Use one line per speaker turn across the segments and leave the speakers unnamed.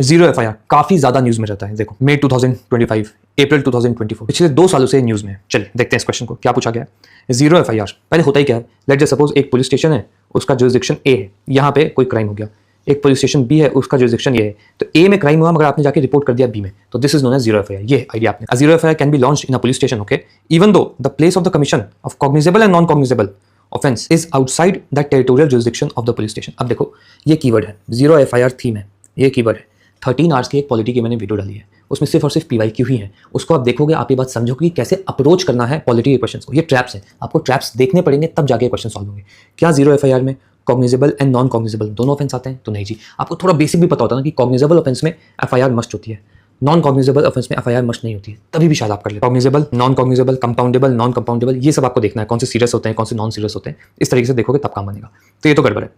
Zero FIR काफी ज्यादा news में रहता है। देखो मई 2025, अप्रैल 2024, पिछले 2 सालों से न्यूज में है। चलिए देखते हैं इस क्वेश्चन को क्या पूछा गया है। जीरो एफआईआर पहले होता ही क्या है, लेट जस्ट सपोज एक पुलिस स्टेशन है, उसका जुरिसडिक्शन ए है, यहाँ पे कोई क्राइम हो गया। एक पुलिस स्टेशन बी है, उसका जुरिसडिक्शन ये है, तो ए में क्राइम हुआ मगर आपने जाके रिपोर्ट कर दिया बी में, तो this is known as zero FIR. ये आइडिया आपने। Zero FIR can be launched in a police station, okay, even though the place of the commission of cognizable and non cognizable offence is outside the territorial jurisdiction of the police station. अब देखो ये keyword है, zero FIR theme है, ये keyword है। 13 hours की एक polity की मैंने वीडियो डाली है, उसमें सिर्फ और सिर्फ पीवाईक्यू ही है। उसको आप देखोगे, आप ये बात समझोगे कि कैसे अप्रोच करना है पॉलिटी के क्वेश्चंस को। ये ट्रैप्स है, आपको ट्रैप्स देखने पड़ेंगे तब जाके क्वेश्चन सॉल्व होंगे। क्या जीरो एफआईआर में कॉग्निजेबल एंड नॉन कॉग्निजेबल दोनों ऑफेंस आते हैं? तो नहीं जी, आपको थोड़ा बेसिक भी पता होता है ना कि कॉग्निजेबल ऑफेंस में एफआईआर मस्ट होती है, नॉन कॉग्निजेबल ऑफेंस में एफआईआर मस्ट नहीं होती है, तभी भी शायद आप कर ले। Cognizable, non cognizable, compoundable, non compoundable, ये सब आपको देखना है, कौन से सीरियस होते हैं, कौन से नॉन सीरियस होते हैं। इस तरीके से देखोगे तब काम बनेगा। तो ये तो गड़बड़ है,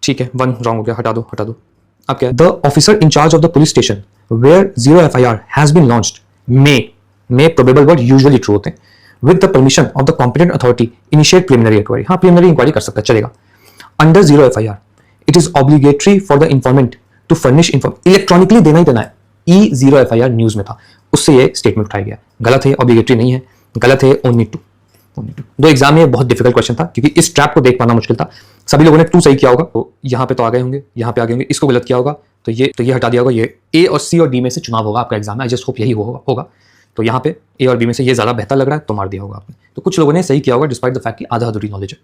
ठीक है, 1 रॉन्ग हो गया, हटा दो हटा दो। अब क्या, the officer in charge of the police station where zero FIR has been launched may probable word usually true होते हैं, with the permission of the competent authority initiate preliminary inquiry. हाँ, प्रिलिमिनरी इंक्वायरी कर सकता है, चलेगा। Under zero FIR it is obligatory for the informant to furnish information, electronically देना ही देना है। ई जीरो एफआईआर न्यूज में था, उससे ये स्टेटमेंट उठाया गया। गलत है, ऑब्लिगेटरी नहीं है, गलत है, ओन नीड टू। दो एग्जाम में बहुत डिफिकल्ट क्वेश्चन था क्योंकि इस ट्रैप को देख पाना मुश्किल था। सभी लोगों ने टू सही किया होगा, तो यहाँ पे तो आ गए होंगे, यहाँ पे आ गए होंगे। इसको गलत किया होगा तो ये हटा दिया होगा। ये ए और सी और डी में से चुनाव होगा आपका एग्जाम में, आई जस्ट होप यही होगा। तो यहाँ पे ए और बी में से ये ज्यादा बेहतर लग रहा है तो मार दिया होगा आपने। तो कुछ लोगों ने सही किया होगा डिस्पाइट द फैक्ट कि आधा अधूरी नॉलेज है।